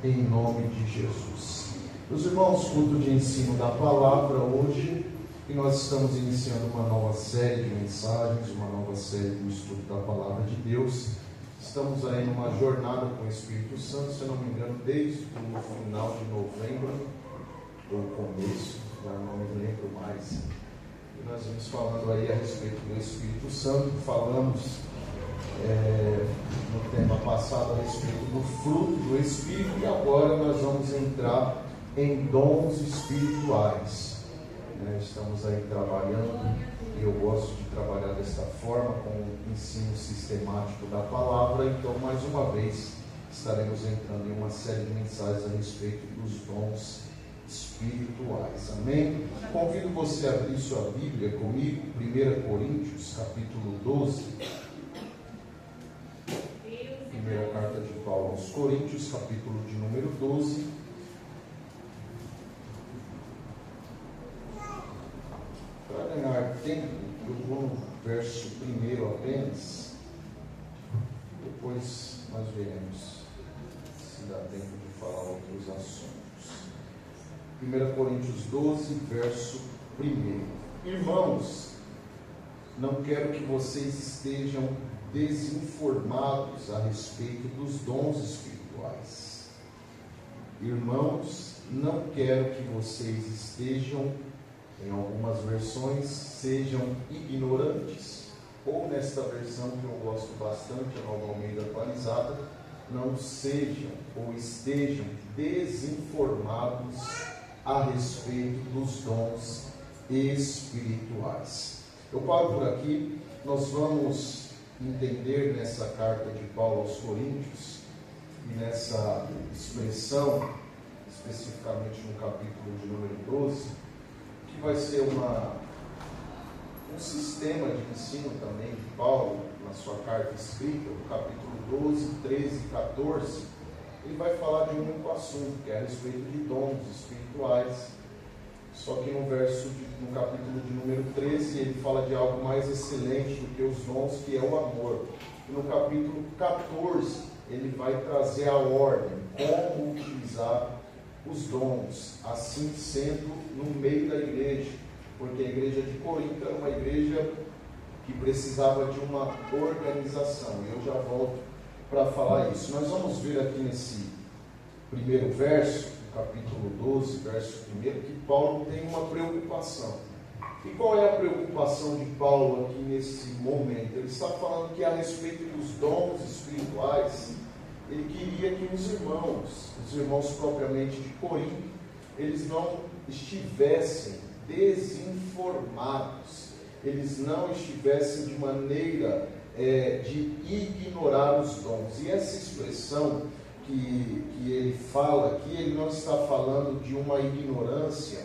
em nome de Jesus. Meus irmãos, culto de ensino da palavra hoje, e nós estamos iniciando uma nova série de mensagens, uma nova série do estudo da palavra de Deus. Estamos aí numa jornada com o Espírito Santo, se eu não me engano, desde o final de novembro, ou começo, já não me lembro mais. E nós vamos falando aí a respeito do Espírito Santo, falamos no tema passado a respeito do fruto do Espírito, e agora nós vamos entrar em dons espirituais. Estamos aí trabalhando, e eu gosto de trabalhar desta forma, com o ensino sistemático da palavra. Então, mais uma vez, estaremos entrando em uma série de mensagens a respeito dos dons espirituais. Amém? Convido você a abrir sua Bíblia comigo, 1 Coríntios, capítulo 12. Primeira carta de Paulo aos Coríntios, capítulo de número 12. Para ganhar tempo, eu vou no verso 1 apenas, depois nós veremos se dá tempo de falar outros assuntos. 1 Coríntios 12, verso 1. Irmãos, não quero que vocês estejam desinformados a respeito dos dons espirituais. Irmãos, não quero que vocês estejam, em algumas versões, sejam ignorantes, ou nesta versão que eu gosto bastante, a Nova Almeida Atualizada, não sejam ou estejam desinformados a respeito dos dons espirituais. Eu paro por aqui. Nós vamos entender nessa carta de Paulo aos Coríntios, e nessa expressão, especificamente no capítulo de número 12, que vai ser um sistema de ensino também de Paulo, na sua carta escrita, no capítulo 12, 13 e 14, ele vai falar de um único assunto, que é a respeito de dons espirituais. Só que no capítulo de número 13, ele fala de algo mais excelente do que os dons, que é o amor. E no capítulo 14, ele vai trazer a ordem, como utilizar os dons, assim sendo no meio da igreja, porque a igreja de Corinto era uma igreja que precisava de uma organização, e eu já volto para falar isso. Nós vamos ver aqui nesse primeiro verso, capítulo 12, verso 1, que Paulo tem uma preocupação. E qual é a preocupação de Paulo aqui nesse momento? Ele está falando que a respeito dos dons espirituais, ele queria que os irmãos propriamente de Corinto, eles não estivessem desinformados, eles não estivessem de maneira de ignorar os dons. E essa expressão que ele fala aqui, ele não está falando de uma ignorância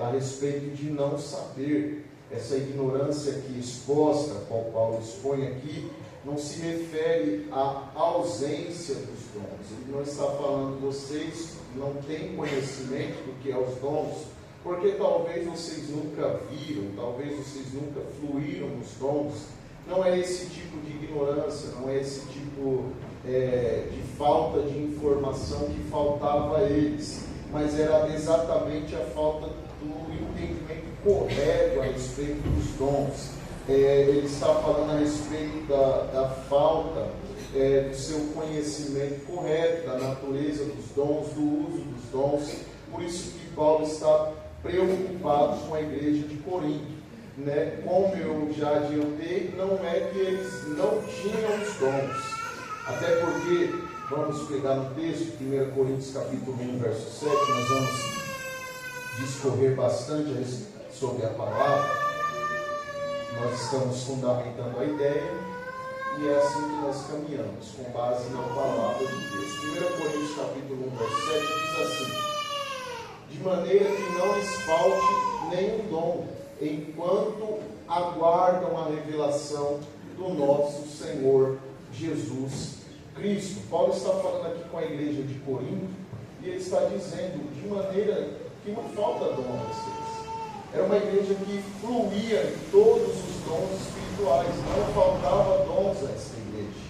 a respeito de não saber. Essa ignorância aqui exposta, qual Paulo expõe aqui, não se refere à ausência dos dons. Ele não está falando, vocês não têm conhecimento do que é os dons, porque talvez vocês nunca viram, talvez vocês nunca fluíram nos dons. Não é esse tipo de ignorância, não é esse tipo de falta de informação que faltava a eles, mas era exatamente a falta do entendimento correto a respeito dos dons. Ele está falando a respeito da falta do seu conhecimento correto, da natureza dos dons, do uso dos dons. Por isso que Paulo está preocupado com a igreja de Corinto. Como eu já adiantei, não é que eles não tinham os dons, até porque, vamos pegar no texto, 1 Coríntios capítulo 1, verso 7, nós vamos discorrer bastante sobre a palavra. Nós estamos fundamentando a ideia, e é assim que nós caminhamos, com base na palavra de Deus. 1 Coríntios capítulo 1, verso 7 diz assim: de maneira que não lhes falte nenhum dom, enquanto aguardam a revelação do nosso Senhor Jesus Cristo. Paulo está falando aqui com a igreja de Corinto, e ele está dizendo de maneira que não falta dom a vocês. Era uma igreja que fluía em todos os dons espirituais, não faltava dons a essa igreja.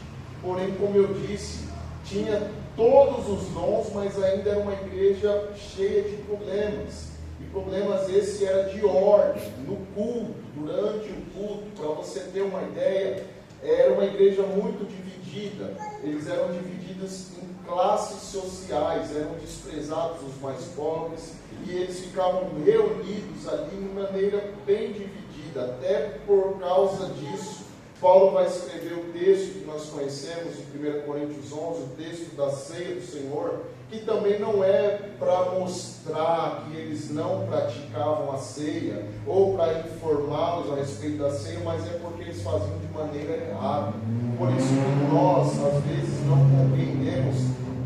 Porém, como eu disse, tinha todos os dons, mas ainda era uma igreja cheia de problemas. E problemas esses eram de ordem, no culto, durante o culto. Para você ter uma ideia, era uma igreja muito dividida. Eles eram divididos em classes sociais, eram desprezados os mais pobres, e eles ficavam reunidos ali de maneira bem dividida. Até por causa disso, Paulo vai escrever o texto que nós conhecemos, em 1 Coríntios 11, o texto da ceia do Senhor, que também não é para mostrar que eles não praticavam a ceia, ou para informá-los a respeito da ceia, mas é porque eles faziam de maneira errada. Por isso que nós, às vezes, não compreendemos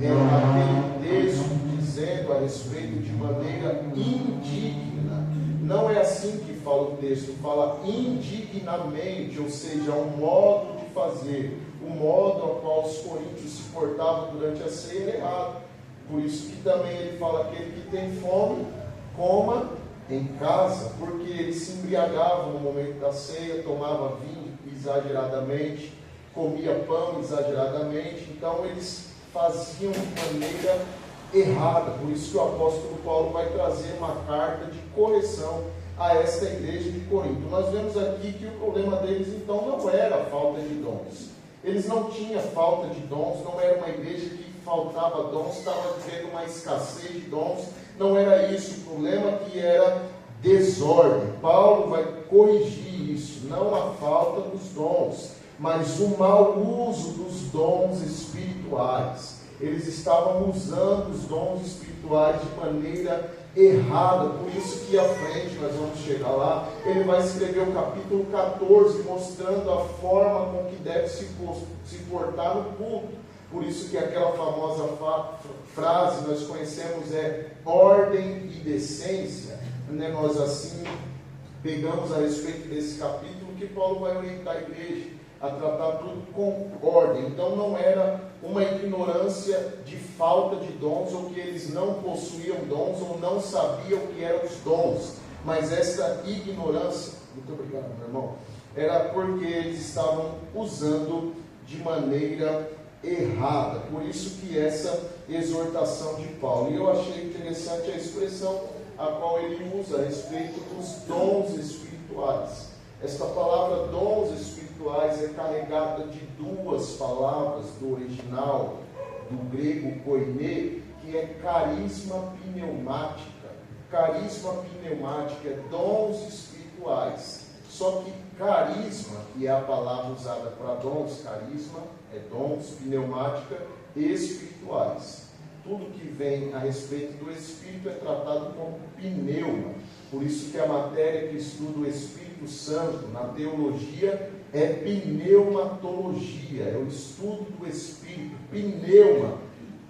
aquele texto dizendo a respeito de maneira indigna. Não é assim que fala o texto, fala indignamente, ou seja, um modo de fazer, o modo ao qual os coríntios se portavam durante a ceia era errado. Por isso que também ele fala: aquele que tem fome, coma em casa, porque eles se embriagavam no momento da ceia, tomava vinho exageradamente, comia pão exageradamente, então eles faziam de maneira errada. Por isso que o apóstolo Paulo vai trazer uma carta de correção a esta igreja de Corinto. Nós vemos aqui que o problema deles então não era a falta de dons. Eles não tinham falta de dons, não era uma igreja que faltava dons, estava vivendo uma escassez de dons, não era isso. O problema que era desordem. Paulo vai corrigir isso, não a falta dos dons, mas o mau uso dos dons espirituais. Eles estavam usando os dons espirituais de maneira errada. Por isso que à frente, nós vamos chegar lá, ele vai escrever o capítulo 14, mostrando a forma com que deve se portar no culto. Por isso que aquela famosa frase nós conhecemos é ordem e decência. Nós assim pegamos a respeito desse capítulo que Paulo vai orientar a igreja a tratar tudo com ordem. Então não era uma ignorância de falta de dons, ou que eles não possuíam dons, ou não sabiam o que eram os dons, mas essa ignorância, muito obrigado meu irmão, era porque eles estavam usando de maneira errada. Por isso que essa exortação de Paulo. E eu achei interessante a expressão a qual ele usa a respeito dos dons espirituais. Esta palavra dons espirituais é carregada de duas palavras do original, do grego koine, que é carisma pneumática. Carisma pneumática é dons espirituais. Só que carisma, que é a palavra usada para dons, carisma é dons, pneumática, espirituais. Tudo que vem a respeito do Espírito é tratado como pneuma. Por isso que a matéria que estuda o Espírito Santo na teologia é pneumatologia, é o estudo do Espírito. Pneuma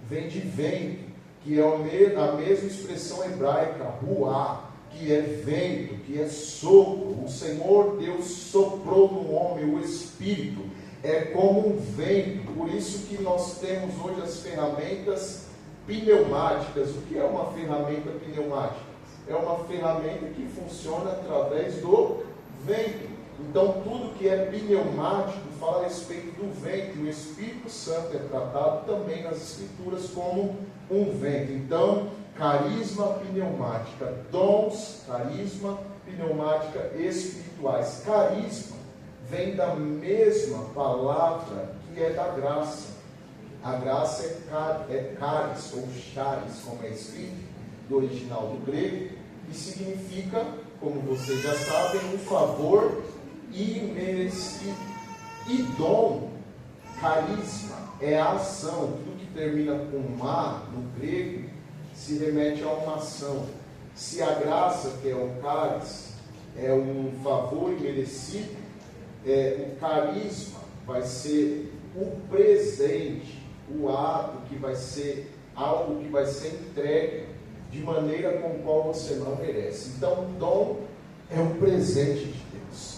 vem de vento, que é a mesma expressão hebraica, ruá, que é vento, que é sopro. O Senhor Deus soprou no homem o Espírito, é como um vento. Por isso que nós temos hoje as ferramentas pneumáticas. O que é uma ferramenta pneumática? É uma ferramenta que funciona através do vento. Então tudo que é pneumático fala a respeito do vento. O Espírito Santo é tratado também nas Escrituras como um vento. Então, carisma pneumática, dons, carisma pneumática espirituais. Carisma vem da mesma palavra que é da graça. A graça é charis ou charis, como é escrito, do original do grego, que significa, como vocês já sabem, um favor imerecido. E dom, carisma, é a ação. Tudo que termina com ma no grego se remete a uma ação. Se a graça, que é o charis, é um favor imerecido, o carisma vai ser o presente, o ato que vai ser algo que vai ser entregue de maneira com a qual você não merece. Então, dom é um presente de Deus.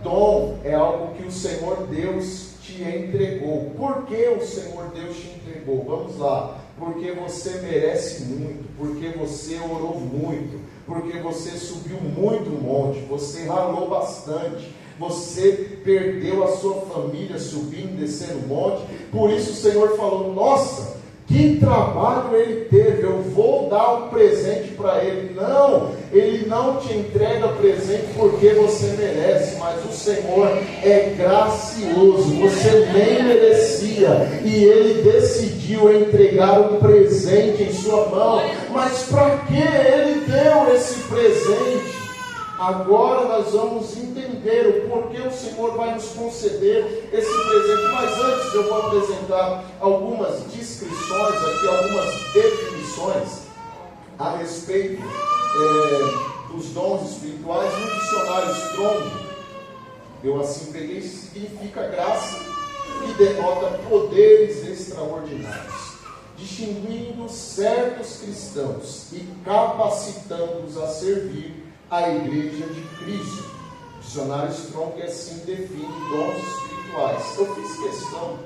Dom é algo que o Senhor Deus te entregou. Por que o Senhor Deus te entregou? Vamos lá. Porque você merece muito, porque você orou muito, porque você subiu muito o monte, você ralou bastante, você perdeu a sua família subindo e descendo o monte. Por isso o Senhor falou: nossa, Que trabalho ele teve, eu vou dar um presente para ele. Não, ele não te entrega presente porque você merece, mas o Senhor é gracioso, você nem merecia, e ele decidiu entregar um presente em sua mão. Mas para que ele deu esse presente? Agora nós vamos entender o porquê o Senhor vai nos conceder esse presente. Mas antes eu vou apresentar algumas descrições aqui, algumas definições a respeito dos dons espirituais. No dicionário Strong, eu assim peguei, significa graça que denota poderes extraordinários, distinguindo certos cristãos e capacitando-os a servir a Igreja de Cristo. O dicionário Strong assim define dons espirituais. Eu fiz questão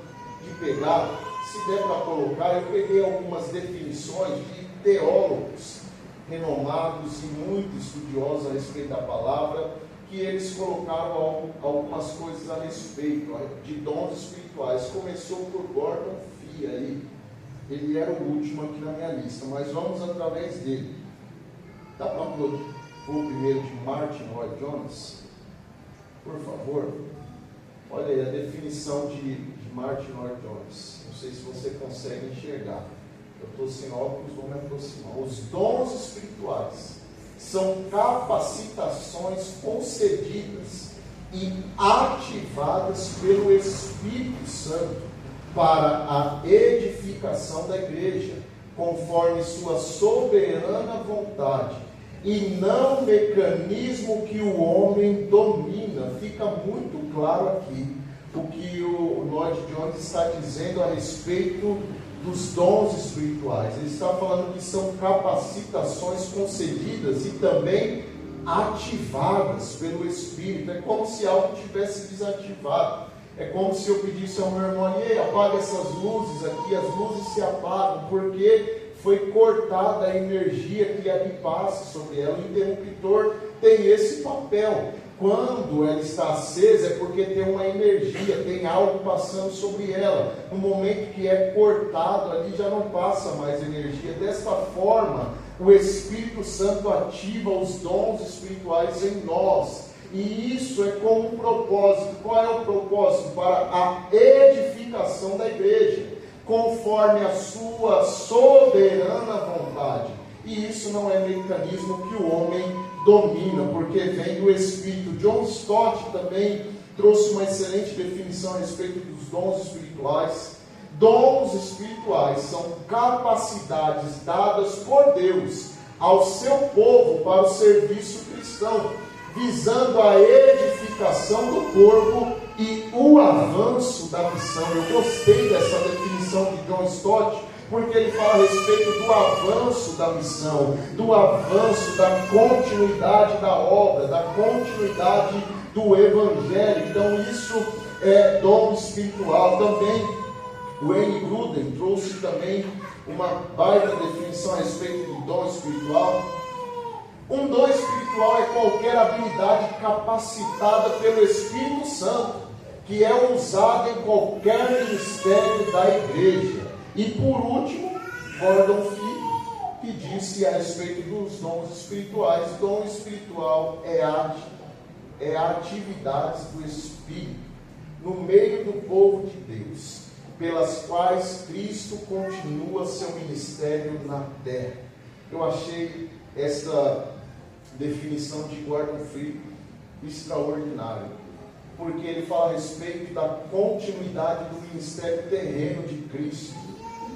de pegar, se der para colocar, eu peguei algumas definições de teólogos renomados e muito estudiosos a respeito da palavra, que eles colocaram algumas coisas a respeito de dons espirituais. Começou por Gordon Fee aí. Ele era o último aqui na minha lista, mas vamos através dele. Dá para pôr o primeiro de Martin Lloyd-Jones, por favor. Olha aí a definição de Martin Lloyd-Jones. Não sei se você consegue enxergar. Eu estou sem óculos, vou me aproximar. Os dons espirituais são capacitações concedidas e ativadas pelo Espírito Santo para a edificação da igreja, conforme sua soberana vontade, e não mecanismo que o homem domina. Fica muito claro aqui o que o Lloyd-Jones está dizendo a respeito dos dons espirituais. Ele está falando que são capacitações concedidas e também ativadas pelo Espírito. É como se algo tivesse desativado. É como se eu pedisse ao meu irmão: ei, apaga essas luzes aqui. As luzes se apagam porque foi cortada a energia que ali passa sobre ela. O interruptor tem esse papel. Quando ela está acesa é porque tem uma energia, tem algo passando sobre ela. No momento que é cortado, ali já não passa mais energia. Desta forma, o Espírito Santo ativa os dons espirituais em nós. E isso é com um propósito. Qual é o propósito? Para a edificação da igreja, conforme a sua soberana vontade. E isso não é mecanismo que o homem domina, porque vem do Espírito. John Stott também trouxe uma excelente definição a respeito dos dons espirituais. Dons espirituais são capacidades dadas por Deus ao seu povo para o serviço cristão, visando a edificação do corpo e o avanço da missão. Eu gostei dessa definição de John Stott, porque ele fala a respeito do avanço da missão, do avanço da continuidade da obra, da continuidade do Evangelho. Então isso é dom espiritual. Também o Wayne Grudem trouxe também uma baita definição a respeito do dom espiritual. Um dom espiritual é qualquer habilidade capacitada pelo Espírito Santo, que é usada em qualquer ministério da igreja. E por último, Gordon Fee, que disse a respeito dos dons espirituais: dom espiritual é a atividade do Espírito no meio do povo de Deus, pelas quais Cristo continua seu ministério na terra. Eu achei esta definição de Gordon Fee extraordinária, porque ele fala a respeito da continuidade do ministério terreno de Cristo.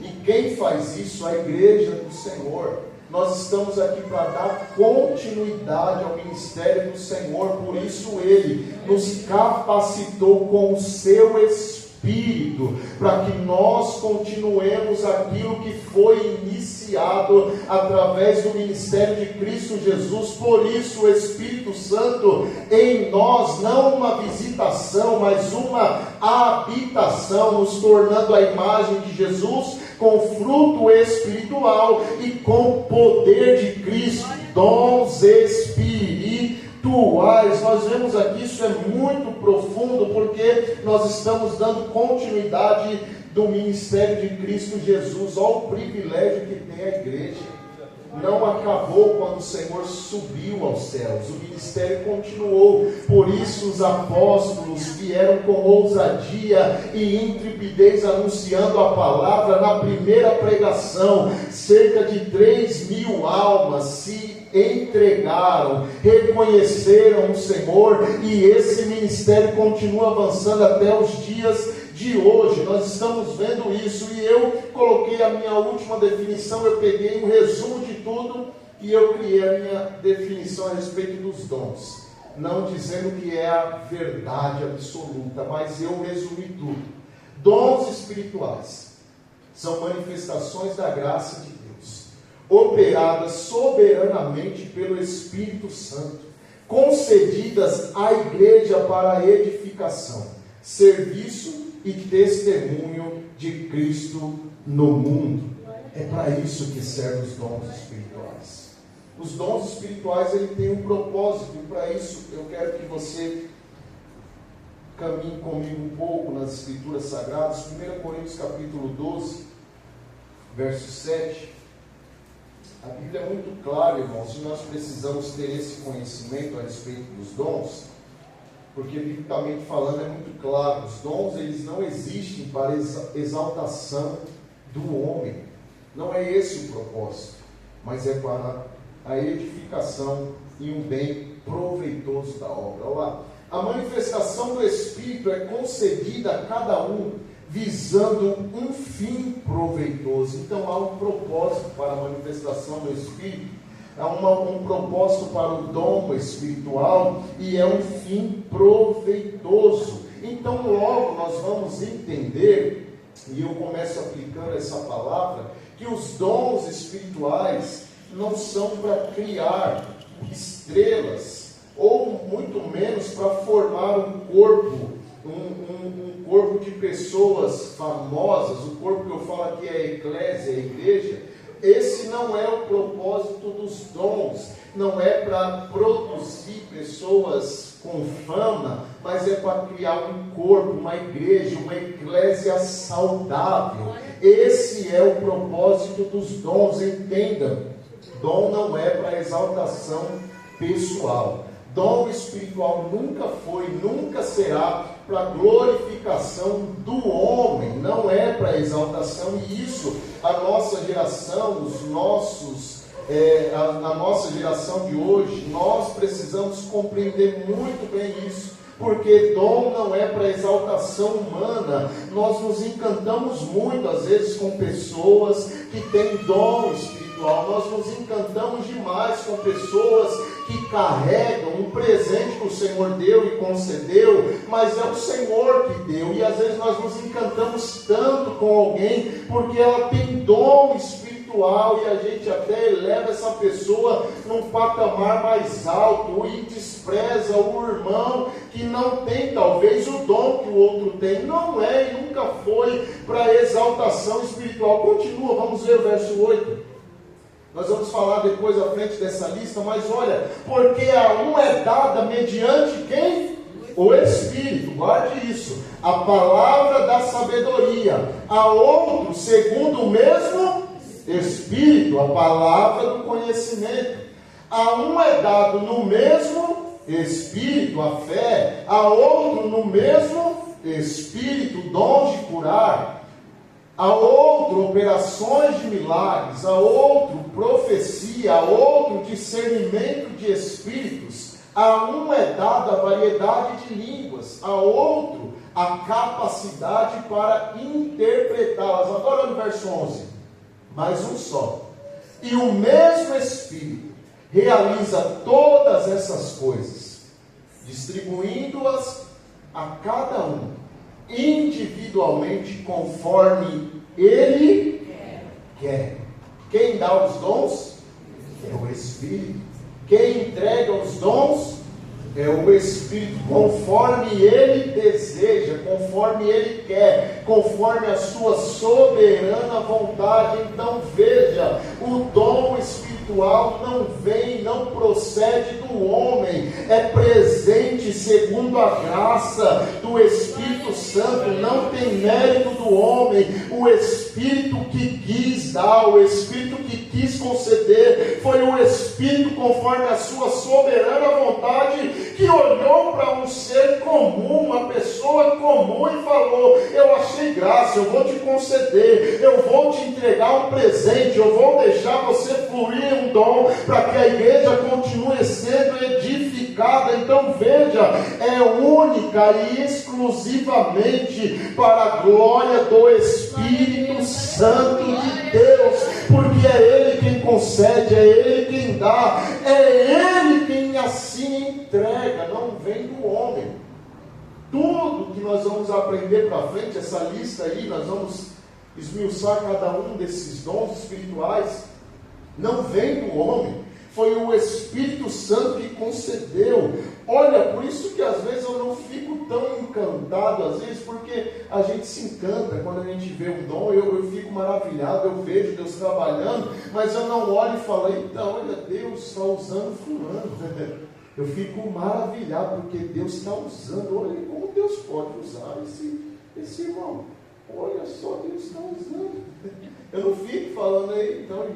E quem faz isso? A igreja do Senhor. Nós estamos aqui para dar continuidade ao ministério do Senhor. Por isso Ele nos capacitou com o seu Espírito, para que nós continuemos aquilo que foi iniciado através do ministério de Cristo Jesus. Por isso o Espírito Santo em nós, não uma visitação, mas uma habitação, nos tornando a imagem de Jesus, com fruto espiritual e com poder de Cristo, dons espirituais. Nós vemos aqui, isso é muito profundo, porque nós estamos dando continuidade do ministério de Cristo Jesus. Olha o privilégio que tem a igreja. Não acabou quando o Senhor subiu aos céus, o ministério continuou. Por isso os apóstolos vieram com ousadia e intrepidez anunciando a palavra. Na primeira pregação, cerca de 3.000 almas se entregaram, reconheceram o Senhor, e esse ministério continua avançando até os dias de hoje. Nós estamos vendo isso, e eu coloquei a minha última definição. Eu peguei um resumo de tudo e eu criei a minha definição a respeito dos dons, não dizendo que é a verdade absoluta, mas eu resumi tudo. Dons espirituais são manifestações da graça de Deus, operadas soberanamente pelo Espírito Santo, concedidas à igreja para a edificação, serviço e testemunho de Cristo no mundo. É para isso que servem os dons espirituais. Os dons espirituais, ele tem um propósito, e para isso eu quero que você caminhe comigo um pouco nas Escrituras Sagradas. 1 Coríntios capítulo 12, verso 7. A Bíblia é muito clara, irmãos, e nós precisamos ter esse conhecimento a respeito dos dons, porque biblicamente falando é muito claro. Os dons, eles não existem para exaltação do homem, não é esse o propósito, mas é para a edificação e um bem proveitoso da obra. Olha lá, a manifestação do Espírito é concedida a cada um visando um fim proveitoso. Então há um propósito para a manifestação do Espírito, há um propósito para o dom espiritual, e é um fim proveitoso. Então logo nós vamos entender, e eu começo aplicando essa palavra, que os dons espirituais não são para criar estrelas, ou muito menos para formar um corpo, um corpo de pessoas famosas. O corpo que eu falo aqui é a eclésia, a igreja. Esse não é o propósito dos dons, não é para produzir pessoas com fama, mas é para criar um corpo, uma igreja, uma eclésia saudável. Esse é o propósito dos dons, entendam. Dom não é para exaltação pessoal. Dom espiritual nunca foi, nunca será para glorificação do homem, não é para exaltação. E isso, a nossa geração, a nossa geração de hoje, nós precisamos compreender muito bem isso, porque dom não é para exaltação humana. Nós nos encantamos muito às vezes com pessoas que têm dom espiritual, nós nos encantamos demais com pessoas que carregam um presente que o Senhor deu e concedeu, mas é o Senhor que deu, e às vezes nós nos encantamos tanto com alguém porque ela tem dom espiritual, e a gente até eleva essa pessoa num patamar mais alto e despreza o irmão que não tem talvez o dom que o outro tem. Não é e nunca foi para exaltação espiritual. Continua, vamos ver o verso 8. Nós vamos falar depois à frente dessa lista, mas olha, porque a um é dada mediante quem? O Espírito, guarde isso, a palavra da sabedoria, a outro segundo o mesmo Espírito, a palavra do conhecimento. A um é dado no mesmo Espírito a fé, a outro no mesmo Espírito dom de curar, a outro operações de milagres, a outro profecia, a outro discernimento de espíritos, a um é dada a variedade de línguas, a outro a capacidade para interpretá-las. Agora no verso 11, mais um só, e o mesmo Espírito realiza todas essas coisas, distribuindo-as a cada um individualmente conforme Ele quer. Quem dá os dons é o Espírito. Quem entrega os dons é o Espírito, conforme Ele deseja, conforme Ele quer, conforme a sua soberana vontade. Então veja, o dom espiritual espiritual não vem, não procede do homem, é presente segundo a graça do Espírito Santo, não tem mérito do homem. O Espírito que quis dar, o Espírito que quis conceder, foi o Espírito conforme a sua soberana vontade, que olhou para um ser comum, uma pessoa comum e falou: eu achei graça, eu vou te conceder, eu vou te entregar um presente, eu vou deixar você fluir em um dom, para que a igreja continue sendo edificada. Então veja, é única e exclusivamente para a glória do Espírito Santo de Deus, porque é Ele quem concede, é Ele quem dá, é Ele quem assim entrega, não vem do homem. Tudo que nós vamos aprender para frente, essa lista aí, nós vamos esmiuçar cada um desses dons espirituais, não vem do homem, foi o Espírito Santo que concedeu. Olha, por isso que às vezes eu não fico tão encantado, às vezes, porque a gente se encanta quando a gente vê um dom, eu fico maravilhado, eu vejo Deus trabalhando, mas eu não olho e falo: então, olha, Deus está usando fulano. Eu fico maravilhado porque Deus está usando. Olha como Deus pode usar esse irmão. Olha só, Deus está usando. Eu não fico falando: então,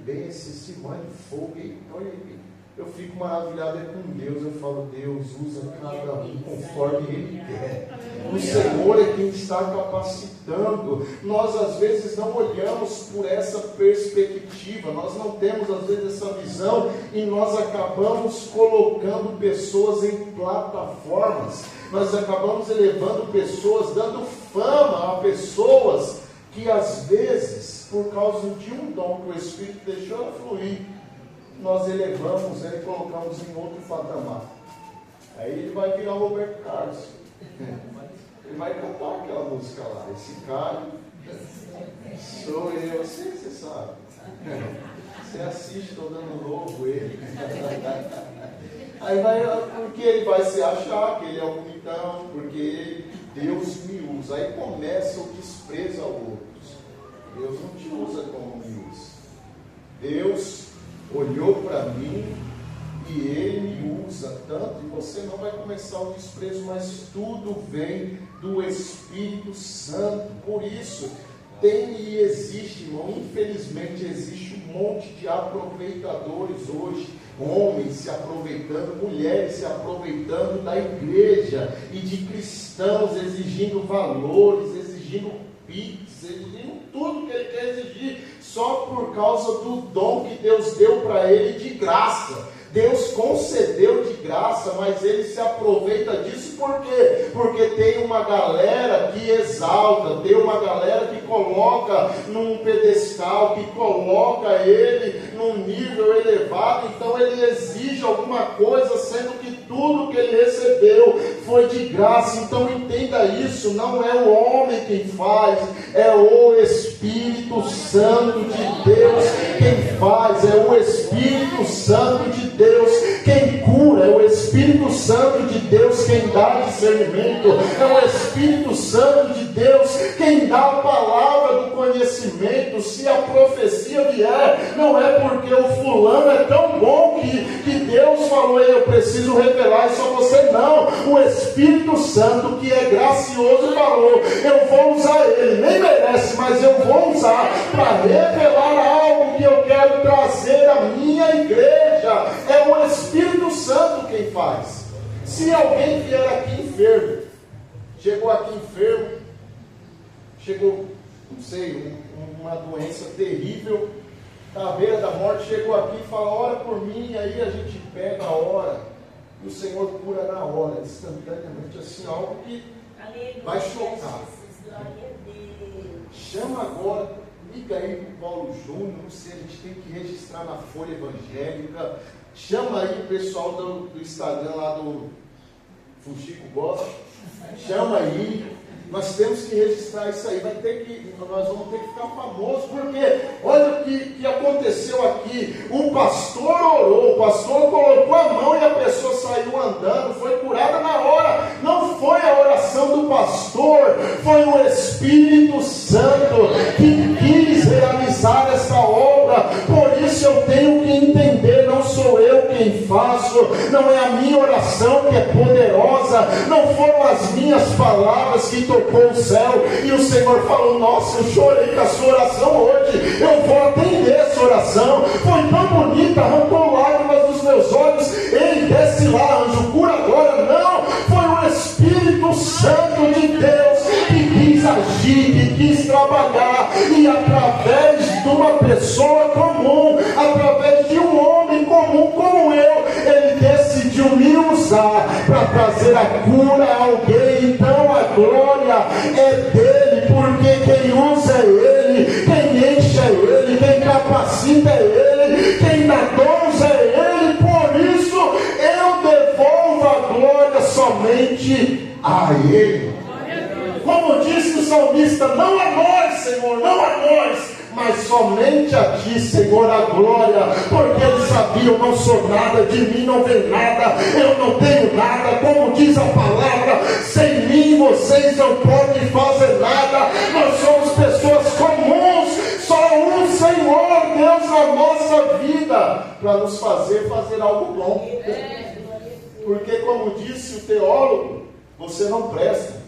bem, esse irmão é de fogo, olha aí. Eu fico maravilhado com Deus. Eu falo: Deus usa cada um conforme Ele quer. O Senhor é quem está capacitando. Nós às vezes não olhamos por essa perspectiva, nós não temos às vezes essa visão, e nós acabamos colocando pessoas em plataformas, nós acabamos elevando pessoas, dando fama a pessoas que às vezes, por causa de um dom que o Espírito deixou ela fluir, nós elevamos ele e colocamos em outro patamar. Aí ele vai virar o Roberto Carlos. Ele vai cantar aquela música lá: esse cara sou eu. Você sabe. Você assiste, estou dando novo ele. Aí porque ele vai se achar que ele é um bonitão, porque Deus me usa. Aí começa o desprezo a outros. Deus não te usa como me usa. Deus olhou para mim e Ele me usa tanto, e você não vai começar o desprezo, mas tudo vem do Espírito Santo. Por isso, tem e existe, irmão, infelizmente existe um monte de aproveitadores hoje, homens se aproveitando, mulheres se aproveitando da igreja e de cristãos, exigindo valores, exigindo pix, exigindo tudo que ele quer exigir, só por causa do dom que Deus deu para ele de graça. Deus concedeu de graça, mas ele se aproveita disso por quê? Porque tem uma galera que exalta, tem uma galera que coloca num pedestal, que coloca ele num nível elevado, então ele exige alguma coisa, sendo que tudo que ele recebeu foi de graça. Então entenda isso, não é o homem quem faz, é o Espírito Santo de Deus quem faz, é o Espírito Santo de Deus quem cura, é o Espírito Santo de Deus quem dá discernimento, é o Espírito Santo de Deus quem dá a palavra do conhecimento. Se a profecia vier, não é porque o fulano é tão bom que Deus falou: eu preciso revelar isso a você. Não, o Espírito Santo, que é gracioso, falou: eu vou usar ele, nem merece, mas eu vou usar para revelar algo que eu quero trazer à minha igreja. É o Espírito Santo quem faz. Se alguém vier aqui enfermo, chegou aqui enfermo, chegou, não sei, uma doença terrível, à beira da morte, chegou aqui e fala: ora por mim, aí a gente pega a hora, e o Senhor cura na hora, instantaneamente, assim, algo que vai chocar. Chama agora. Liga aí para o Paulo Júnior, não sei, a gente tem que registrar na Folha Evangélica. Chama aí o pessoal do Instagram lá do Fuxico Gosta. Chama aí. Nós temos que registrar isso aí. Nós vamos ter que ficar famosos, porque olha o que aconteceu aqui. O pastor orou, o pastor colocou a mão e a pessoa saiu andando, foi curada na hora. Não foi a oração do pastor, foi o Espírito Santo que quis realizar essa obra. Por isso isso eu tenho que entender, não sou eu quem faço, não é a minha oração que é poderosa, não foram as minhas palavras que tocou o céu, e o Senhor falou, nossa, eu chorei com a sua oração hoje, eu vou atender essa oração, foi tão bonita, arrancou lágrimas dos meus olhos, ei, desce lá, anjo, cura agora. Não, foi o Espírito Santo de Deus que quis agir, que quis trabalhar, e através de uma pessoa comum, através de um homem comum como eu, ele decidiu me usar para trazer a cura a alguém. Então a glória é dele, porque quem usa é ele, quem enche é ele, quem capacita é ele, quem dá dons é ele. Por isso eu devolvo a glória somente a ele. Como disse o salmista, não a nós, Senhor, não a nós, mas somente a ti, Senhor, a glória, porque ele sabia, eu não sou nada, de mim não vem nada, eu não tenho nada, como diz a palavra, sem mim vocês não podem fazer nada, nós somos pessoas comuns, só um Senhor, Deus na nossa vida, para nos fazer algo bom, porque como disse o teólogo, você não presta,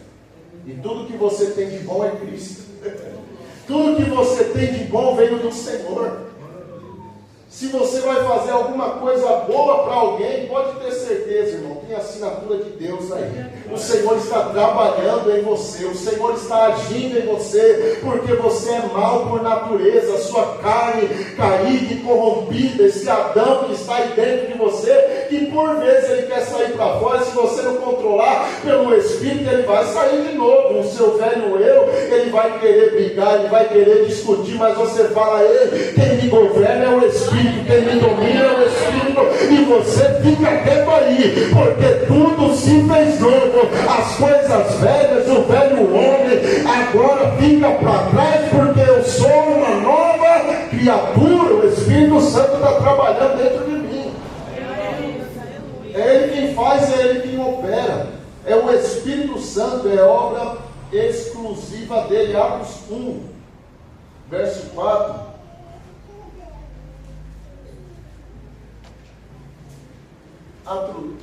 e tudo que você tem de bom é Cristo. Tudo que você tem de bom veio do Senhor. Se você vai fazer alguma coisa boa para alguém, pode ter certeza, irmão, tem a assinatura de Deus aí. O Senhor está trabalhando em você, o Senhor está agindo em você, porque você é mau por natureza, a sua carne caída e corrompida, esse Adão que está aí dentro de você, que por vezes ele quer sair para fora, se você não controlar pelo Espírito, ele vai sair de novo. O seu velho eu, ele vai querer brigar, ele vai querer discutir, mas você fala, ei, quem me governa é o Espírito, quem me domina é o Espírito, e você fica quieto aí, porque tudo se fez novo, as coisas velhas, o velho homem agora fica para trás, porque eu sou uma nova criatura, o Espírito Santo está trabalhando dentro de mim, é ele quem faz, é ele quem opera, é o Espírito Santo, é obra exclusiva dele. Atos 1, verso 4,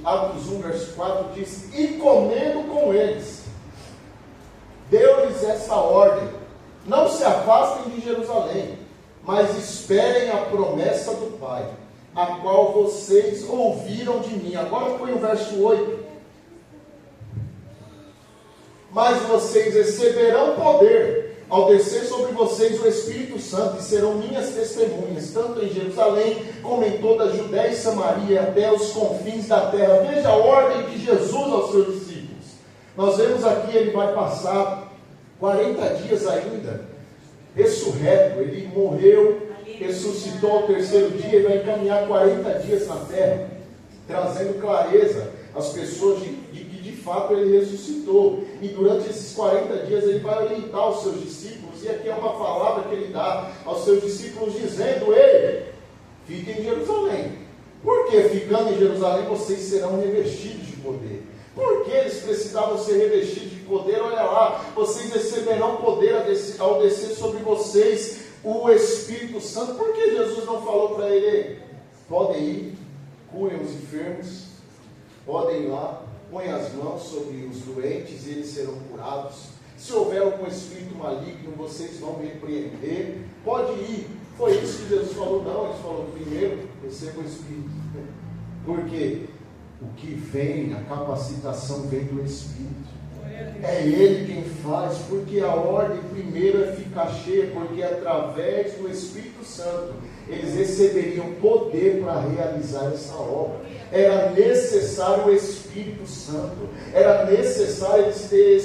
Atos 1, verso 4 diz, e comendo com eles, deu-lhes essa ordem, não se afastem de Jerusalém, mas esperem a promessa do Pai, a qual vocês ouviram de mim. Agora põe o verso 8, mas vocês receberão poder ao descer sobre vocês o Espírito Santo, e serão minhas testemunhas, tanto em Jerusalém, como em toda a Judéia e Samaria, até os confins da terra. Veja a ordem de Jesus aos seus discípulos. Nós vemos aqui, ele vai passar 40 dias ainda, ressurreto, ele morreu, ressuscitou ao terceiro dia, e vai caminhar 40 dias na terra, trazendo clareza às pessoas de que de fato ele ressuscitou, e durante esses 40 dias ele vai orientar os seus discípulos, e aqui é uma palavra que ele dá aos seus discípulos, dizendo, ei, fiquem em Jerusalém, porque ficando em Jerusalém vocês serão revestidos de poder. Por que eles precisavam ser revestidos de poder? Olha lá, vocês receberão poder ao descer sobre vocês o Espírito Santo. Por que Jesus não falou para ele, podem ir, curem os enfermos, podem ir lá, põe as mãos sobre os doentes e eles serão curados. Se houver algum espírito maligno, vocês vão repreender. Pode ir. Foi isso que Jesus falou? Não, ele falou, primeiro, receba o Espírito. Porque o que vem, a capacitação vem do Espírito. É Ele quem faz, porque a ordem primeiro é ficar cheia, porque através do Espírito Santo eles receberiam poder para realizar essa obra. Era necessário o Espírito Santo, era necessário eles ter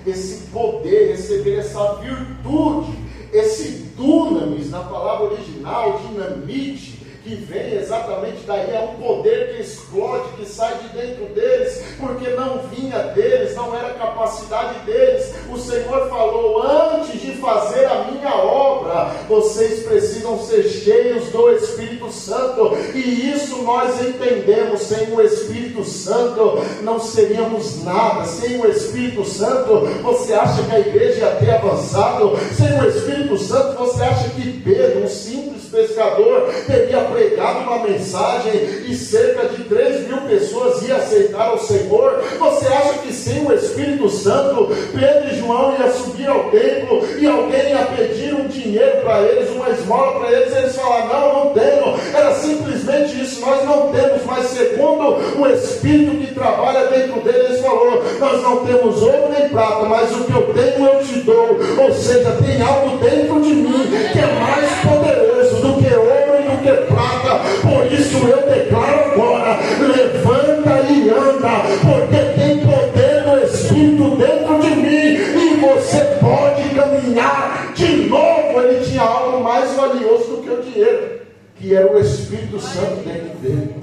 esse poder, receber essa virtude, esse dunamis, na palavra original, dinamite, que vem exatamente daí, é um poder que explode, que sai de dentro deles, porque não vinha deles, não era capacidade deles, O Senhor falou: antes de fazer a minha obra, vocês precisam ser cheios do Espírito Santo. E isso nós entendemos. Sem o Espírito Santo não seríamos nada. Sem o Espírito Santo, você acha que a igreja ia ter avançado? Sem o Espírito Santo, você acha que Pedro, um simples pescador, teria pregado uma mensagem e cerca de 3.000 pessoas iam aceitar o Senhor? Você acha que sem o Espírito Santo, Pedro e João iam subir ao templo e alguém ia pedir um dinheiro para eles, uma esmola para eles, e eles falaram: não tenho? Era simplesmente isso: nós não temos. Mas segundo o Espírito que trabalha dentro deles, falou: nós não temos ouro nem prata, mas o que eu tenho eu te dou. Ou seja, tem algo dentro de mim que é mais poderoso do que ouro e do que prata. Por isso eu declaro agora: levanta e anda, porque tem poder do Espírito dentro de mim e você pode caminhar de novo. Ele tinha algo mais valioso do que o dinheiro, que era o Espírito Santo dentro dele.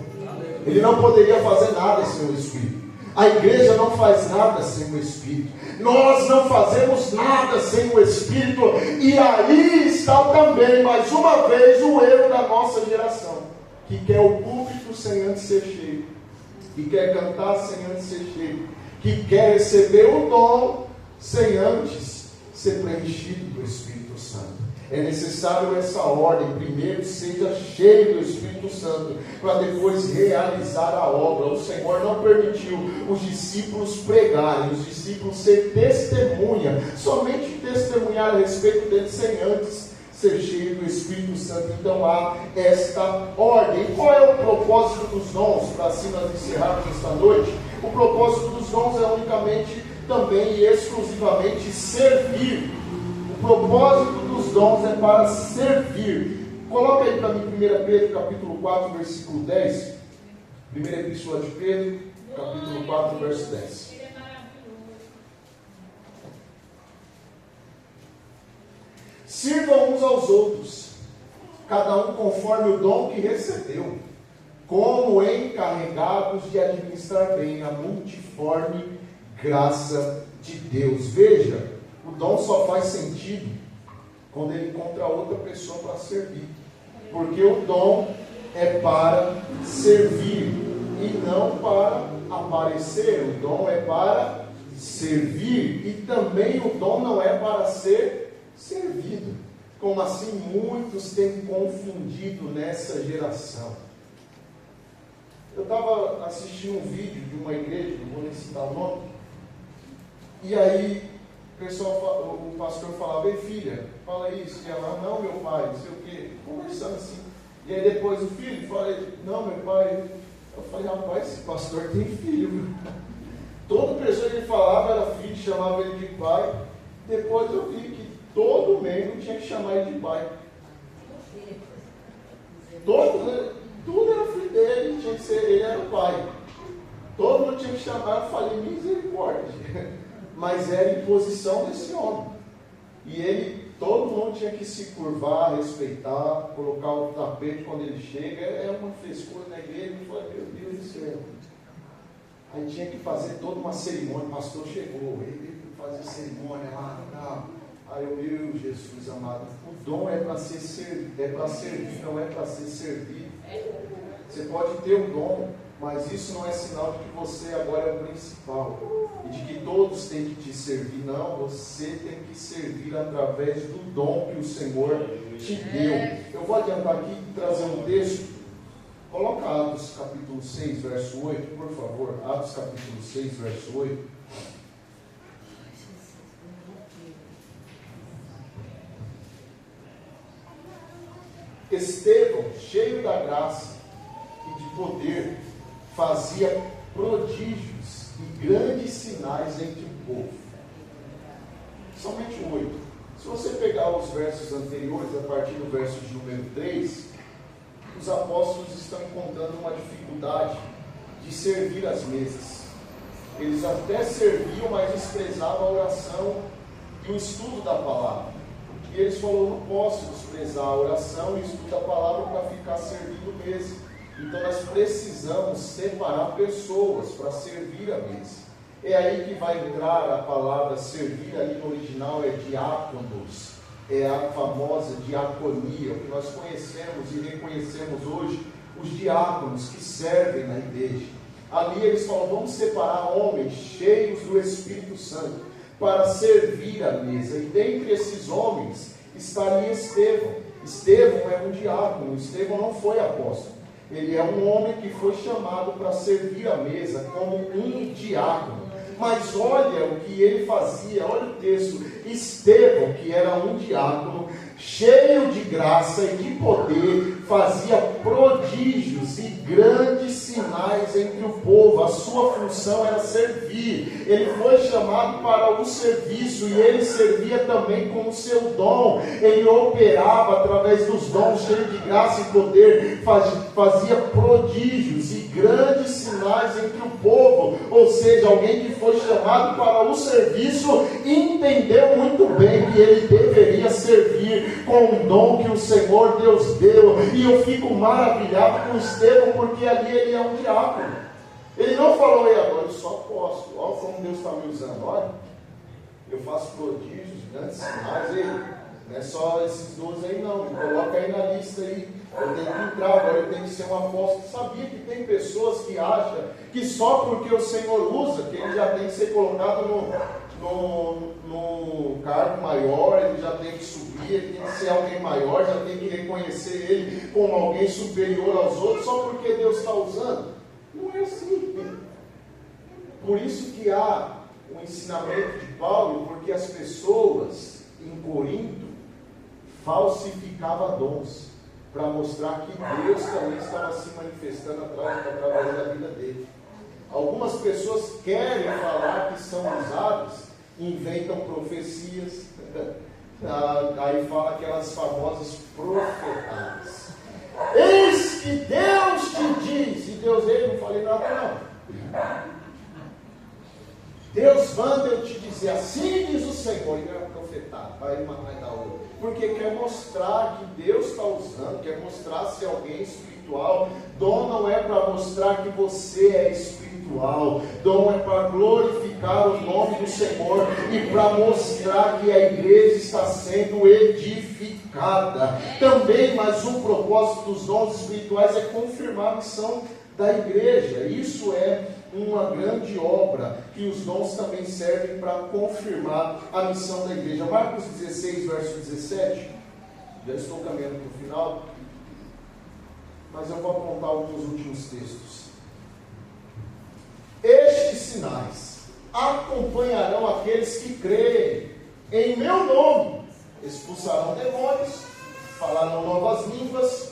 Ele não poderia fazer nada sem o Espírito. A igreja não faz nada sem o Espírito. Nós não fazemos nada sem o Espírito. E aí está também, mais uma vez, o erro da nossa geração, que quer o púlpito sem antes ser cheio, que quer cantar sem antes ser cheio, que quer receber o dom sem antes ser preenchido do Espírito Santo. É necessário essa ordem: primeiro seja cheio do Espírito Santo, para depois realizar a obra. O Senhor não permitiu os discípulos pregarem, os discípulos ser testemunha, somente testemunhar a respeito dele sem antes ser cheio do Espírito Santo. Então há esta ordem. E qual é o propósito dos dons? Para assim nós encerrarmos esta noite. O propósito dos dons é unicamente, também e exclusivamente, servir. O propósito dos dons é para servir. Coloca aí para mim 1 Pedro capítulo 4, versículo 10. Primeira epístola de Pedro, capítulo 4, verso 10. Sirvam uns aos outros, cada um conforme o dom que recebeu, como encarregados de administrar bem a multiforme graça de Deus. Veja, o dom só faz sentido quando ele encontra outra pessoa para servir, porque o dom é para servir e não para aparecer. O dom é para servir, e também o dom não é para ser servido, como assim muitos têm confundido nessa geração. Eu estava assistindo um vídeo de uma igreja, não vou nem citar o nome, e aí o pastor falava: ei filha, fala isso. E ela: não, meu pai, não sei o quê, conversando assim. E aí depois o filho fala: não, meu pai. Eu falei: rapaz, esse pastor tem filho. Toda pessoa que ele falava era filho, chamava ele de pai. Depois eu vi que todo membro tinha que chamar ele de pai. Tudo era filho dele, tinha que ser, ele era o pai. Todo mundo tinha que chamar. Eu falei: misericórdia. Mas era imposição desse homem. E todo mundo tinha que se curvar, respeitar, colocar o tapete quando ele chega. É uma frescura na igreja. Eu falei: meu Deus do céu. Aí tinha que fazer toda uma cerimônia. O pastor chegou, ele fazia cerimônia lá e tal. Aí eu: meu Jesus amado, o dom é para servir, não é para ser servido. Você pode ter um dom, mas isso não é sinal de que você agora é o principal e de que todos têm que te servir. Não, você tem que servir através do dom que o Senhor te deu. Eu vou adiantar aqui e trazer um texto. Coloca Atos capítulo 6, verso 8, por favor. Atos capítulo 6, verso 8. Estevão, cheio da graça e de poder, fazia prodígios e grandes sinais entre o povo. Somente 8. Se você pegar os versos anteriores, a partir do verso de número 3, os apóstolos estão encontrando uma dificuldade de servir as mesas. Eles até serviam, mas desprezavam a oração e o estudo da palavra. E eles falaram: não posso desprezar a oração e o estudo da palavra para ficar servindo mesa. Então nós precisamos separar pessoas para servir a mesa. É aí que vai entrar a palavra servir, ali no original é diáconos, é a famosa diaconia, o que nós conhecemos e reconhecemos hoje, os diáconos que servem na igreja. Ali eles falam, vamos separar homens cheios do Espírito Santo para servir a mesa. E dentre esses homens está ali Estevão. Estevão é um diácono, Estevão não foi apóstolo. Ele é um homem que foi chamado para servir a mesa como um diácono. Mas olha o que ele fazia, olha o texto, Estevão, que era um diácono, cheio de graça e de poder, fazia prodígios e grandes sinais entre o povo. A sua função era servir. Ele foi chamado para o serviço e ele servia também com o seu dom. Ele operava através dos dons, cheio de graça e poder, fazia prodígios e grandes sinais entre o povo. Ou seja, alguém que foi chamado para o serviço entendeu muito bem que ele deveria servir com o dom que o Senhor Deus deu. E eu fico maravilhado com Estevão, porque ali ele é um diácono. Ele não falou, e agora eu sou apóstolo, olha como Deus está me usando, olha, eu faço prodígios, grandes sinais, e não é só esses 12 aí não, me coloca aí na lista aí, eu tenho que entrar, agora eu tenho que ser um apóstolo. Sabia que tem pessoas que acham que só porque o Senhor usa, que ele já tem que ser colocado no cargo maior, ele já tem que subir, ele tem que ser alguém maior, já tem que reconhecer ele como alguém superior aos outros, só porque Deus está usando. Não é assim. Por isso que há o ensinamento de Paulo, porque as pessoas em Corinto falsificavam dons, para mostrar que Deus também estava se manifestando através da vida dele. Algumas pessoas querem falar que são usadas, inventam profecias, aí fala aquelas famosas profetadas. Eis que Deus te diz, e Deus, ele não falei nada não. Deus manda eu te dizer, assim diz o Senhor, e é profetado, vai matar da outra. Porque quer mostrar que Deus está usando, quer mostrar se alguém espiritual. Dom não é para mostrar que você é espiritual, dom é para glorificar o nome do Senhor e para mostrar que a igreja está sendo edificada. Também, mas um propósito dos dons espirituais é confirmar a missão da igreja. Isso é uma grande obra, que os dons também servem para confirmar a missão da igreja. Marcos 16, verso 17, já estou caminhando para o final, mas eu vou apontar alguns últimos textos. Estes sinais acompanharão aqueles que creem em meu nome, expulsarão demônios, falarão novas línguas,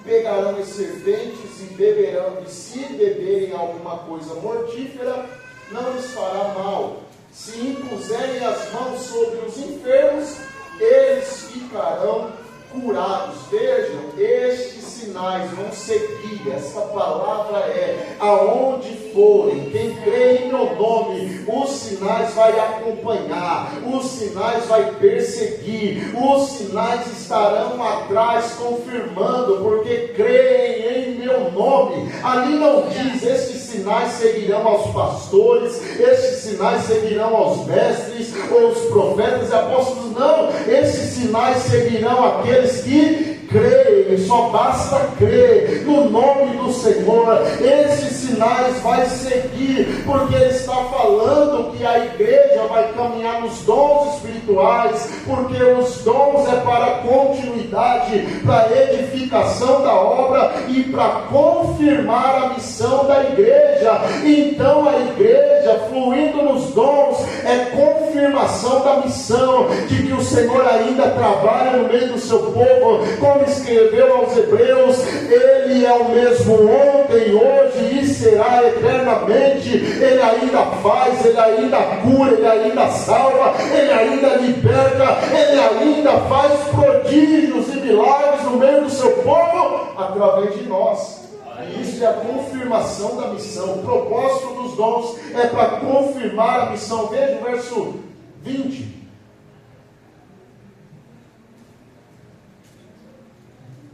pegarão as serpentes e beberão, e se beberem alguma coisa mortífera, não lhes fará mal. Se impuserem as mãos sobre os enfermos, eles ficarão curados. Vejam, estes sinais vão seguir. Essa palavra é: aonde forem, quem crê em meu nome, os sinais vai acompanhar, os sinais vai perseguir, os sinais estarão atrás confirmando, porque creem em meu nome. Ali não diz: estes sinais seguirão aos pastores, estes sinais seguirão aos mestres, ou os profetas e apóstolos. Não, esses sinais seguirão aqueles que creem, só basta crer no nome do Senhor. Esses sinais vai seguir, porque ele está falando que a igreja vai caminhar nos dons espirituais, porque os dons é para continuidade, para edificação da obra e para confirmar a missão da igreja. Então a igreja fluindo nos dons é confirmação da missão, de que o Senhor ainda trabalha no meio do seu povo, como escreveu aos Hebreus: ele é o mesmo ontem, hoje e será eternamente. Ele ainda faz, ele ainda cura, ele ainda salva, ele ainda liberta, ele ainda faz prodígios e milagres no meio do seu povo através de nós. E isso é a confirmação da missão. O propósito dos dons é para confirmar a missão. Veja o verso 20.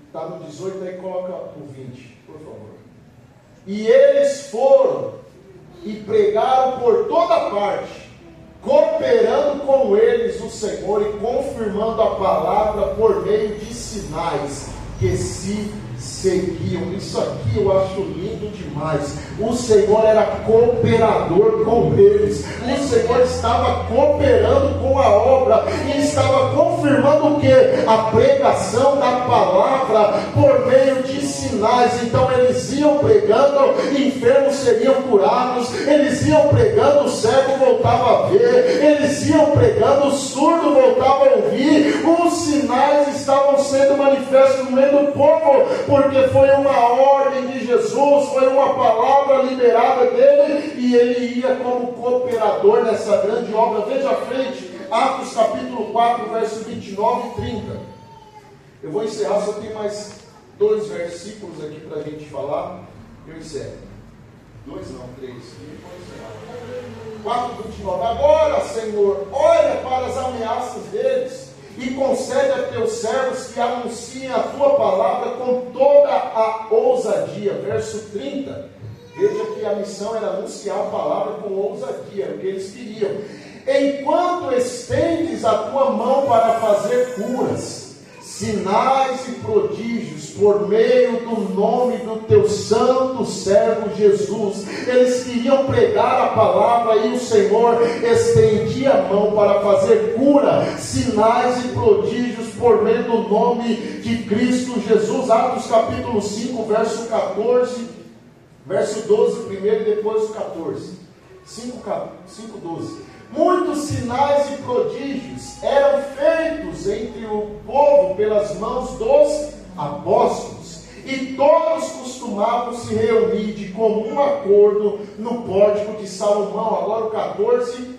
Está no 18, aí coloca o 20, por favor. E eles foram e pregaram por toda parte, cooperando com eles o Senhor e confirmando a palavra por meio de sinais que se seguiam. Isso aqui eu acho lindo demais. O Senhor era cooperador com eles. O Senhor estava cooperando com a obra e estava confirmando o que? A pregação da palavra por meio de sinais. Então eles iam pregando, enfermos seriam curados, eles iam pregando, o cego voltava a ver, eles iam pregando, o surdo voltava a ouvir. Os sinais estavam sendo manifestos no meio do povo, porque foi uma ordem de Jesus, foi uma palavra liberada dele, e ele ia como cooperador nessa grande obra. Veja à frente, Atos capítulo 4, verso 29 e 30. Eu vou encerrar, só tem mais 2 versículos aqui para a gente falar, eu encerro. 2 não, 3, eu vou encerrar. 4, 29. Agora, Senhor, olha para as ameaças deles e concede a teus servos que anunciem a tua palavra com toda a ousadia. Verso 30. Veja que a missão era anunciar a palavra com ousadia, era o que eles queriam. Enquanto estendes a tua mão para fazer curas, sinais e prodígios por meio do nome do teu santo servo Jesus. Eles queriam pregar a palavra e o Senhor estendia a mão para fazer cura, sinais e prodígios por meio do nome de Cristo Jesus. Atos capítulo 5, verso 14, verso 12 primeiro e depois o 14. 5, 12. Muitos sinais e prodígios eram feitos entre o povo pelas mãos dos apóstolos, e todos costumavam se reunir de comum acordo no pórtico de Salomão. Agora o 14.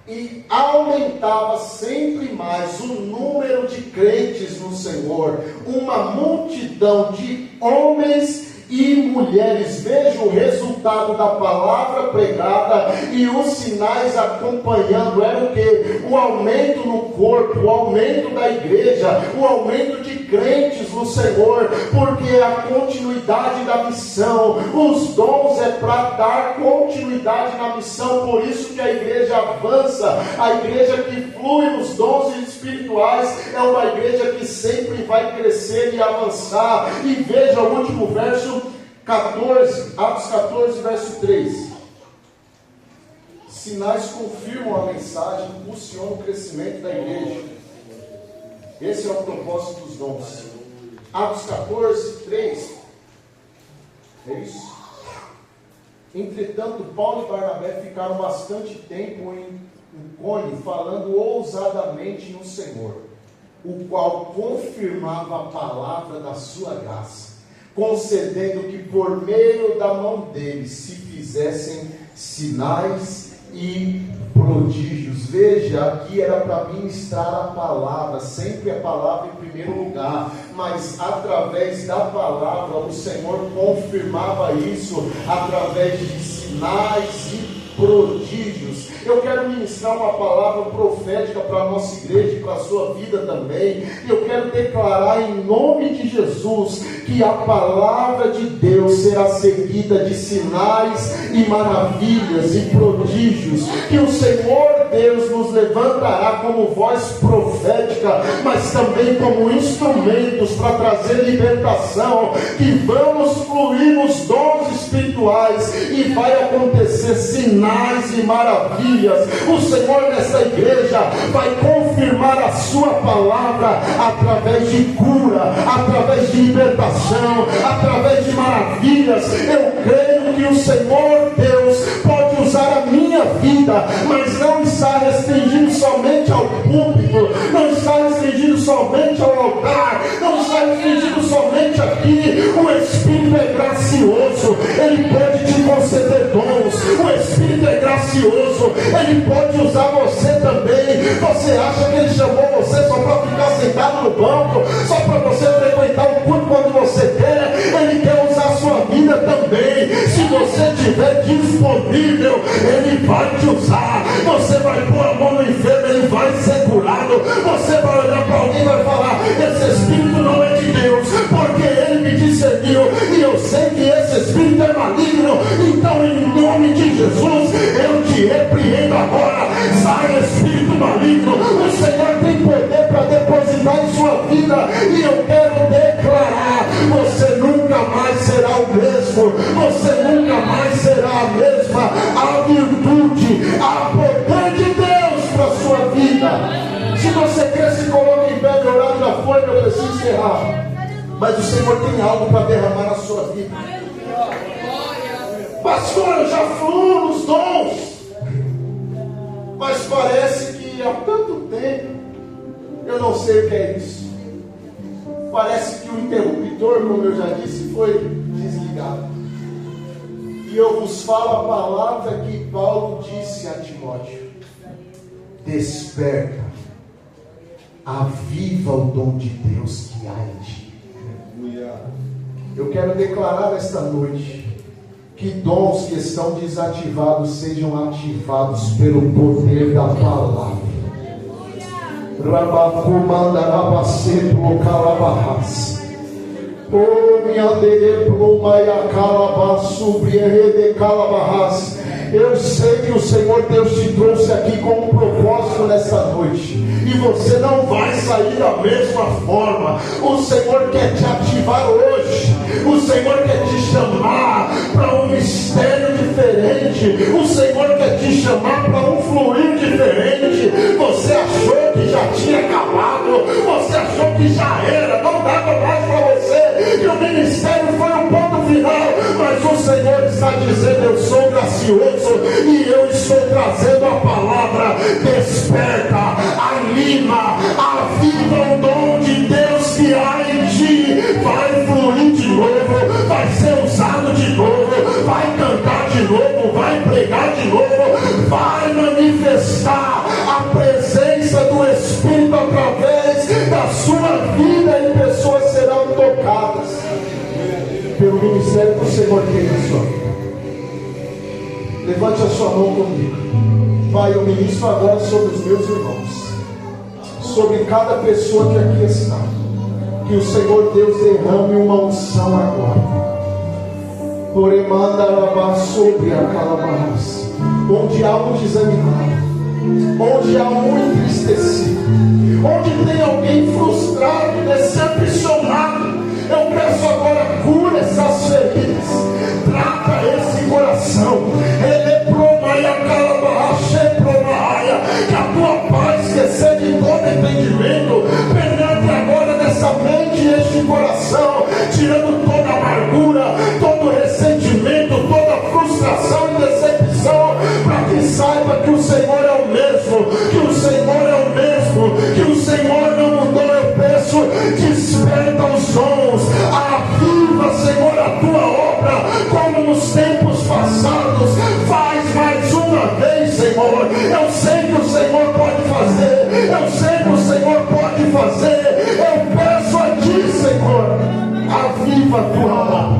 E aumentava sempre mais o número de crentes no Senhor, uma multidão de homens e mulheres. Veja o resultado da palavra pregada e os sinais acompanhando. Era o que? O aumento no corpo, o aumento da igreja, o aumento de crentes no Senhor, porque a continuidade da missão, os dons é para dar continuidade na missão. Por isso que a igreja avança, a igreja que flui nos dons espirituais é uma igreja que sempre vai crescer e avançar. E veja o último verso 14, Atos 14, verso 3. Sinais confirmam a mensagem, impulsionam o crescimento da igreja. Esse é o propósito dos dons. Atos 14, 3. É isso? Entretanto, Paulo e Barnabé ficaram bastante tempo em Icônio, falando ousadamente no Senhor, o qual confirmava a palavra da sua graça, concedendo que por meio da mão deles se fizessem sinais e prodígios. Veja, aqui era para ministrar a palavra, sempre a palavra em primeiro lugar, mas através da palavra o Senhor confirmava isso através de sinais e prodígios. Eu quero ministrar uma palavra profética para a nossa igreja e para a sua vida também. Eu quero declarar em nome de Jesus que a palavra de Deus será seguida de sinais e maravilhas e prodígios, que o Senhor Deus nos levantará como voz profética, mas também como instrumentos para trazer libertação, que vamos fluir nos dons espirituais e vai acontecer sinais e maravilhas. O Senhor nessa igreja vai confirmar a sua palavra através de cura, através de libertação, através de maravilhas. Eu creio que o Senhor Deus pode usar a minha vida, mas não está restringido somente ao púlpito, não está restringido somente ao altar, não está restringido somente aqui. O Espírito é gracioso, Ele pode te conceder dons. O Espírito é gracioso, Ele pode usar você também. Você acha que Ele chamou você só para ficar sentado no banco, só para você frequentar o culto quando você quer? Ele quer usar a sua vida também. Se você estiver disponível, Ele vai te usar. Você vai pôr a mão no enfermo, Ele vai ser curado. Você vai olhar para alguém e vai falar: esse Espírito não é de Deus, porque Ele me discerniu, e eu sei que esse Espírito é maligno. Então, em nome de E eu quero declarar: você nunca mais será o mesmo, você nunca mais será a mesma. A virtude, a poder de Deus para a sua vida. Se você quer, se coloque em pé. Meu horário já foi, eu preciso encerrar. Mas o Senhor tem algo para derramar na sua vida. Pastor, eu já fluo nos dons, mas parece que há tanto tempo eu não sei o que é isso. Parece que o interruptor, como eu já disse, foi desligado. E eu vos falo a palavra que Paulo disse a Timóteo: desperta, aviva o dom de Deus que há em ti. Eu quero declarar esta noite que dons que estão desativados sejam ativados pelo poder da palavra. Rabacumanda rabaceto calabahas. Oh, minha derepluma e a calabaço de calabahas. Eu sei que o Senhor Deus te trouxe aqui com um propósito nessa noite, e você não vai sair da mesma forma. O Senhor quer te ativar hoje. O Senhor quer te chamar para um mistério diferente. O Senhor quer te chamar para um fluir diferente. Você achou que já tinha acabado, você achou que já era, não dava mais para você, que o ministério foi um ponto final. Mas o Senhor está dizendo: eu sou gracioso e eu estou trazendo a palavra. Desperta, anima, aviva o dom de Deus que há em ti. Vai fluir de novo, vai ser usado de novo, vai cantar de novo, vai pregar de novo, vai manifestar a presença do Espírito através da sua vida, e pessoas serão tocadas pelo ministério que o Senhor tem na sua vida. Levante a sua mão comigo. Pai, eu ministro agora sobre os meus irmãos, sobre cada pessoa que aqui está. Que o Senhor Deus derrame uma unção agora. Sobre a calabás. Onde há um desanimado, onde há um entristecido, onde tem alguém frustrado, decepcionado, eu peço agora: cura essas feridas, trata esse coração. Que a tua paz, que excede todo entendimento, penetre agora nessa mente e este coração, tirando toda amargura, todo ressentimento, toda frustração e decepção, para que saiba que o Senhor é o mesmo, que o Senhor é o mesmo, que o Senhor não mudou. Eu peço: desperta os dons, aviva, Senhor, a tua obra, como nos tempos passados. Faz mais uma vez, Senhor. Eu sei que o Senhor pode fazer, eu sei que o Senhor pode fazer. Eu peço a ti, Senhor, aviva a tua obra.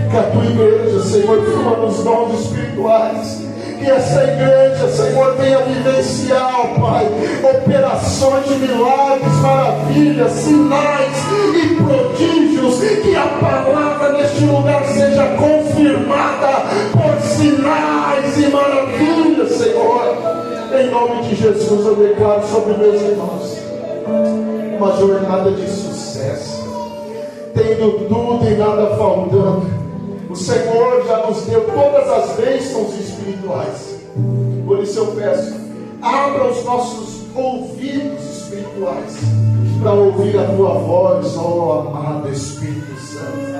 Que a tua igreja, Senhor, flua nos dons espirituais. Que essa igreja, Senhor, venha vivenciar, Pai, operações de milagres, maravilhas, sinais e prodígios. Que a palavra neste lugar seja confirmada por sinais e maravilhas, Senhor. Em nome de Jesus eu declaro sobre meus irmãos uma jornada de sucesso, tendo tudo e nada faltando. O Senhor já nos deu todas as bênçãos espirituais. Por isso eu peço: abra os nossos ouvidos espirituais para ouvir a tua voz, ó amado Espírito Santo.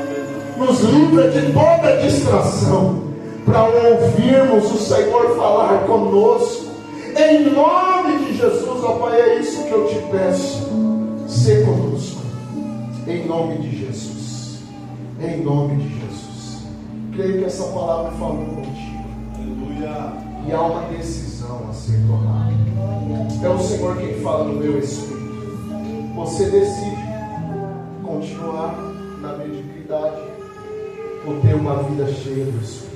Nos livra de toda distração, para ouvirmos o Senhor falar conosco. Em nome de Jesus, ó Pai, é isso que eu te peço. Sê conosco. Em nome de Jesus. Em nome de Jesus. Creio que essa palavra falou contigo. Aleluia. E há uma decisão a ser tomada. É o Senhor quem fala no meu espírito. Você decide continuar na mediocridade ou ter uma vida cheia do Espírito.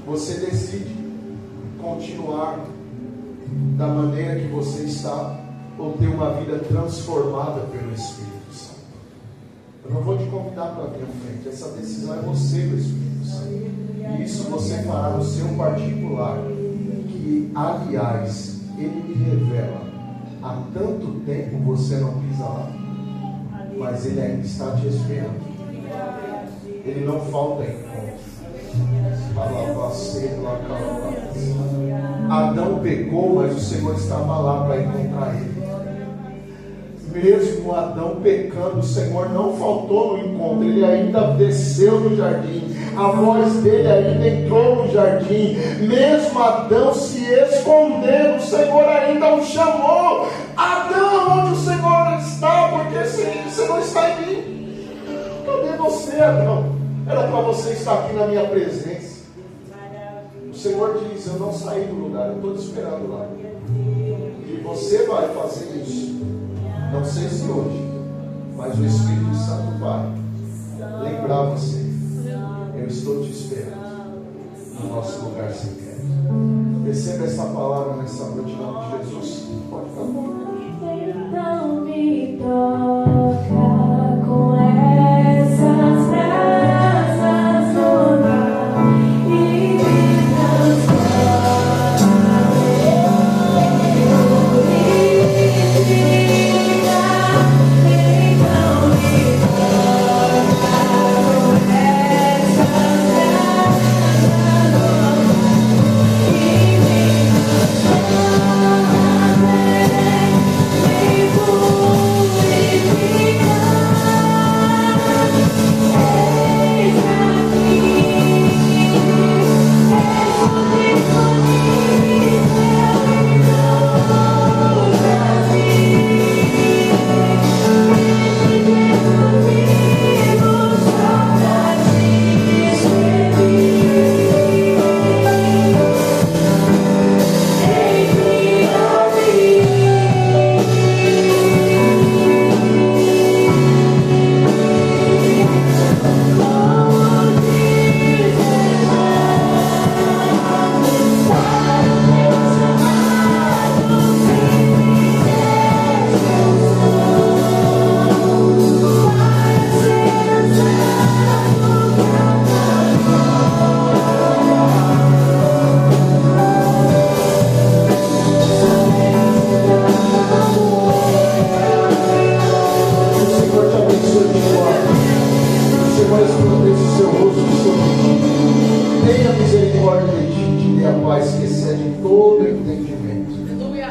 Você decide continuar da maneira que você está ou ter uma vida transformada pelo Espírito. Eu não vou te convidar para vir à frente. Essa decisão é você, do Espírito Santo. E isso você fará no seu particular. Que, aliás, Ele me revela há tanto tempo você não pisa lá, mas Ele ainda está te esperando. Ele não falta encontro. Adão pecou, mas o Senhor estava lá para encontrar ele. Mesmo Adão pecando, o Senhor não faltou no encontro. Ele ainda desceu no jardim. A voz dele ainda entrou no jardim. Mesmo Adão se escondendo, o Senhor ainda o chamou. Adão, onde o Senhor está? Porque você não está em mim. Cadê você, Adão? Era para você estar aqui na minha presença. O Senhor diz: eu não saí do lugar, eu estou te esperando lá. E você vai fazer isso. Não sei se hoje, mas o Espírito Santo vai lembrar você: eu estou te esperando no nosso lugar secreto. Receba essa palavra nessa noite, em nome de Jesus. Pode falar. Então me toca com essas brasas no mar e me transforma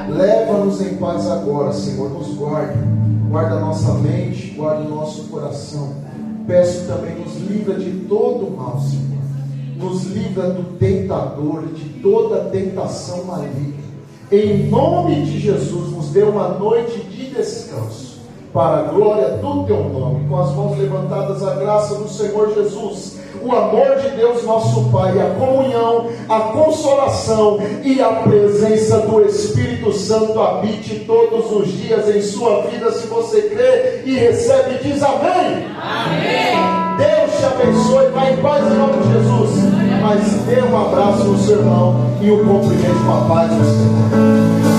Leva-nos em paz agora, Senhor, nos guarda. Guarda a nossa mente, guarda o nosso coração. Peço também, nos livra de todo o mal, Senhor. Nos livra do tentador, de toda tentação maligna. Em nome de Jesus, nos dê uma noite de descanso, para a glória do Teu nome. Com as mãos levantadas, a graça do Senhor Jesus, o amor de Deus nosso Pai, a comunhão, a consolação e a presença do Espírito Santo habite todos os dias em sua vida. Se você crê e recebe, diz amém. Amém. Deus te abençoe, vai em paz em nome de Jesus. Mas dê um abraço no seu irmão e o cumprimento com a paz do Senhor.